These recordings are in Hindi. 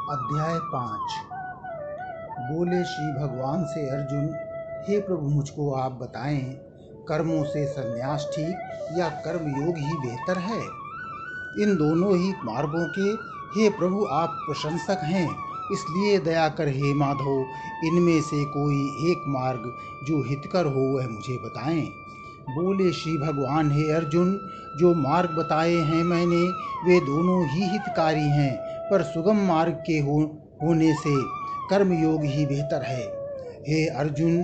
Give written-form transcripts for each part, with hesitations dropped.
अध्याय 5। बोले श्री भगवान से अर्जुन, हे प्रभु, मुझको आप बताएं, कर्मों से संन्यास ठीक या कर्मयोग ही बेहतर है? इन दोनों ही मार्गों के हे प्रभु आप प्रशंसक हैं, इसलिए दया कर हे माधव, इनमें से कोई एक मार्ग जो हितकर हो वह मुझे बताएं। बोले श्री भगवान, हे अर्जुन, जो मार्ग बताए हैं मैंने वे दोनों ही हितकारी हैं, पर सुगम मार्ग के होने से कर्मयोग ही बेहतर है। हे अर्जुन,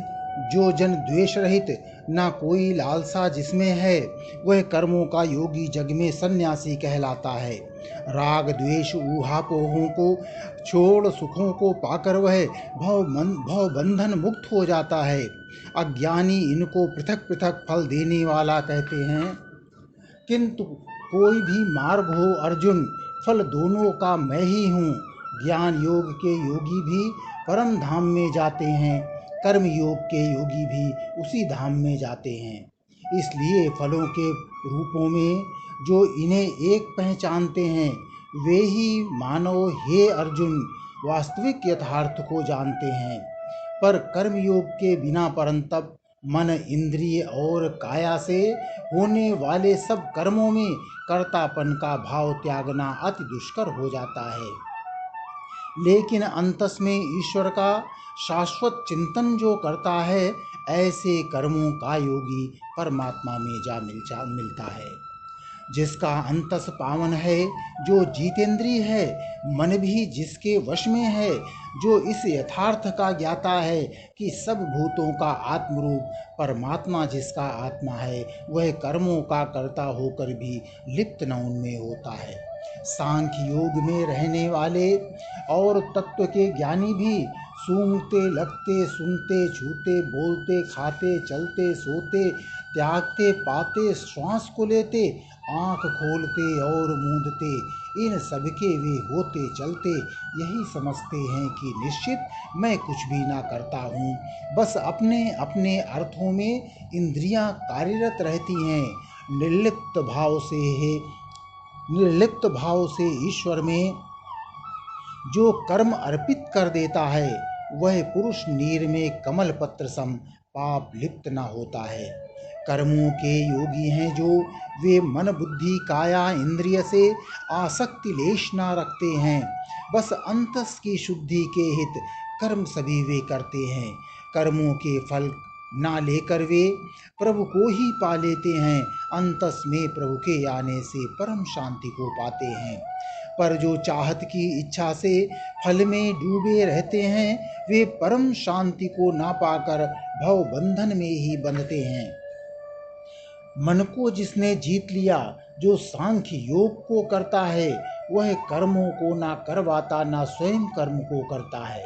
जो जन द्वेष रहित, ना कोई लालसा जिसमें है, वह कर्मों का योगी जग में सन्यासी कहलाता है। राग द्वेष ऊहापोहों को छोड़ सुखों को पाकर वह भव बंधन मुक्त हो जाता है। अज्ञानी इनको पृथक पृथक फल देने वाला कहते हैं, किंतु कोई भी मार्ग हो अर्जुन, फल दोनों का मैं ही हूँ। ज्ञान योग के योगी भी परम धाम में जाते हैं, कर्म योग के योगी भी उसी धाम में जाते हैं। इसलिए फलों के रूपों में जो इन्हें एक पहचानते हैं, वे ही मानव हे अर्जुन वास्तविक यथार्थ को जानते हैं। पर कर्मयोग के बिना परंतप मन, इंद्रिय और काया से होने वाले सब कर्मों में कर्तापन का भाव त्यागना अति दुष्कर हो जाता है। लेकिन अंतस में ईश्वर का शाश्वत चिंतन जो करता है, ऐसे कर्मों का योगी परमात्मा में जा मिलता है। जिसका अंतस पावन है, जो जितेंद्रिय है, मन भी जिसके वश में है, जो इस यथार्थ का ज्ञाता है कि सब भूतों का आत्मरूप परमात्मा जिसका आत्मा है, वह कर्मों का कर्ता होकर भी लिप्त न उनमें होता है। सांख्य योग में रहने वाले और तत्व के ज्ञानी भी सूंघते, लगते, सुनते, छूते, बोलते, खाते, चलते, सोते, त्यागते, पाते, श्वास को लेते, आँख खोलते और मूंदते, इन सबके वे होते चलते यही समझते हैं कि निश्चित मैं कुछ भी ना करता हूँ। बस अपने अपने अर्थों में इंद्रियां कार्यरत रहती हैं। निर्लिप्त भाव से ईश्वर में जो कर्म अर्पित कर देता है, वह पुरुष नीर में कमल पत्र सम पाप लिप्त न होता है। कर्मों के योगी हैं जो, वे मन बुद्धि काया इंद्रिय से आसक्ति लेश न रखते हैं। बस अंतस की शुद्धि के हित कर्म सभी वे करते हैं। कर्मों के फल ना लेकर वे प्रभु को ही पा लेते हैं। अंतस में प्रभु के आने से परम शांति को पाते हैं। पर जो चाहत की इच्छा से फल में डूबे रहते हैं, वे परम शांति को ना पाकर भव बंधन में ही बंधते हैं। मन को जिसने जीत लिया, जो सांख्य योग को करता है, वह कर्मों को ना करवाता, ना स्वयं कर्म को करता है।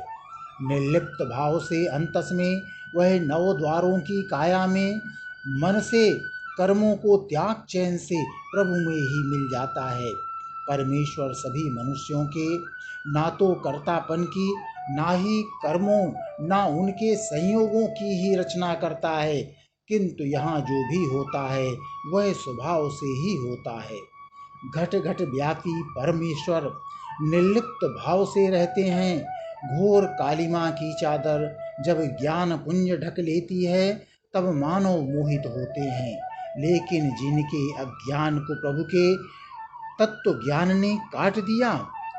निर्लिप्त भाव से अंतस में वह नव द्वारों की काया में मन से कर्मों को त्याग चैन से प्रभु में ही मिल जाता है। परमेश्वर सभी मनुष्यों के ना तो कर्तापन की, ना ही कर्मों, ना उनके संयोगों की ही रचना करता है, किंतु यहाँ जो भी होता है वह स्वभाव से ही होता है। घट घट व्यापी परमेश्वर निर्लिप्त भाव से रहते हैं। घोर कालिमा की चादर जब ज्ञान पुंज ढक लेती है, तब मानव मोहित होते हैं। लेकिन जिनके अज्ञान को प्रभु के तत्व ज्ञान ने काट दिया,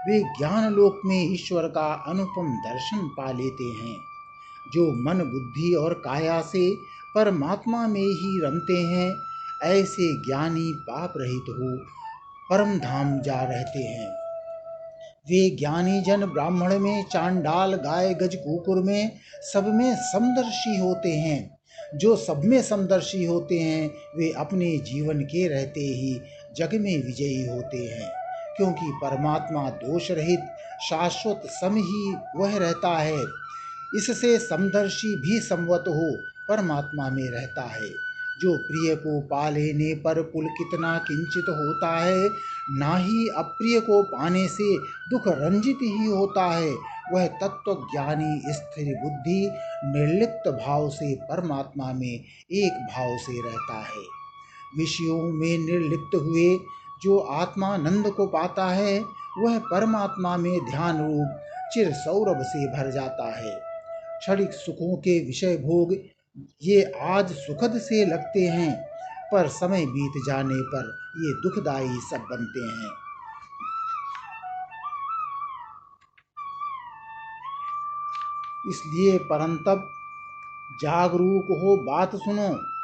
वे ज्ञान लोक में ईश्वर का अनुपम दर्शन पा लेते हैं। जो मन बुद्धि और काया से परमात्मा में ही रमते हैं, ऐसे ज्ञानी पाप रहित हो परम धाम जा रहते हैं। वे ज्ञानी जन ब्राह्मण में, चांडाल, गाय, गज, कुकुर में, सब में समदर्शी होते हैं। जो सब में समदर्शी होते हैं, वे अपने जीवन के रहते ही जग में विजयी होते हैं, क्योंकि परमात्मा दोष रहित शाश्वत सम ही वह रहता है। इससे समदर्शी भी समवत हो परमात्मा में रहता है। जो प्रिय को पा लेने पर पुलकित ना किंचित होता है, ना ही अप्रिय को पाने से दुख रंजित ही होता है, वह तत्वज्ञानी स्थिर बुद्धि निर्लिप्त भाव से परमात्मा में एक भाव से रहता है। विषयों में निर्लिप्त हुए जो आत्मानंद को पाता है वह परमात्मा में ध्यान रूप चिर सौरभ से भर जाता है। क्षणिक सुखों के विषय भोग ये आज सुखद से लगते हैं, पर समय बीत जाने पर ये दुखदायी सब बनते हैं। इसलिए परंतप जागरूक हो, बात सुनो।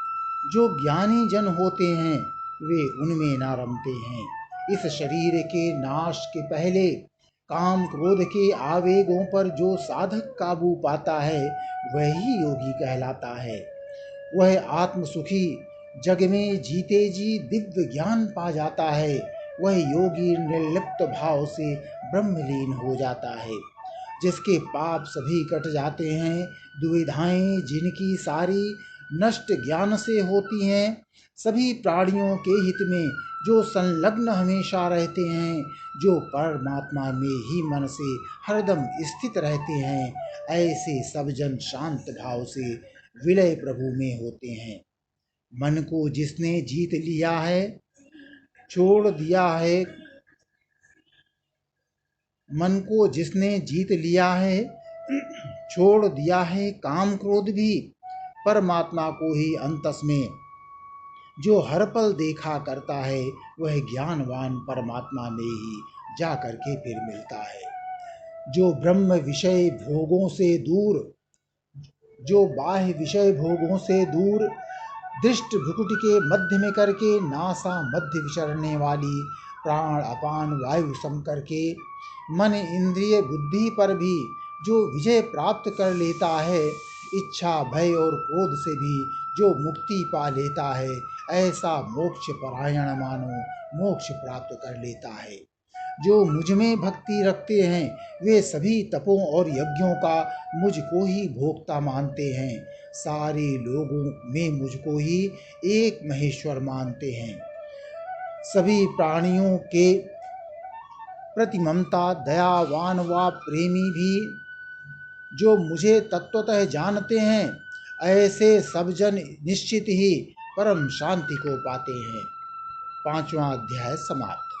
जो ज्ञानी जन होते हैं वे उनमें ना रमते हैं। इस शरीर के नाश के पहले काम क्रोध के आवेगों पर जो साधक काबू पाता है वही योगी कहलाता है। वह आत्मसुखी जग में जीते जी दिव्य ज्ञान पा जाता है। वह योगी निर्लिप्त भाव से ब्रह्मलीन हो जाता है। जिसके पाप सभी कट जाते हैं, दुविधाएं जिनकी सारी नष्ट ज्ञान से होती हैं, सभी प्राणियों के हित में जो संलग्न हमेशा रहते हैं, जो परमात्मा में ही मन से हरदम स्थित रहते हैं, ऐसे सब जन शांत भाव से विलय प्रभु में होते हैं। मन को जिसने जीत लिया है, छोड़ दिया है, मन को जिसने जीत लिया है, छोड़ दिया है काम क्रोध भी, परमात्मा को ही अंतस में जो हर पल देखा करता है, वह ज्ञानवान परमात्मा में ही जा करके फिर मिलता है। जो ब्रह्म विषय भोगों से दूर, जो बाह्य विषय भोगों से दूर दृष्ट भ्रुकुटी के मध्य में करके नासा मध्य विचरने वाली प्राण अपान वायु सम करके मन इंद्रिय बुद्धि पर भी जो विजय प्राप्त कर लेता है, इच्छा भय और क्रोध से भी जो मुक्ति पा लेता है, ऐसा मोक्ष परायण मानो मोक्ष प्राप्त कर लेता है। जो मुझ में भक्ति रखते हैं वे सभी तपों और यज्ञों का मुझको ही भोक्ता मानते हैं, सारे लोगों में मुझको ही एक महेश्वर मानते हैं। सभी प्राणियों के प्रति ममता दयावान व प्रेमी भी जो मुझे तत्वतः जानते हैं, ऐसे सब जन निश्चित ही परम शांति को पाते हैं। 5वां अध्याय समाप्त।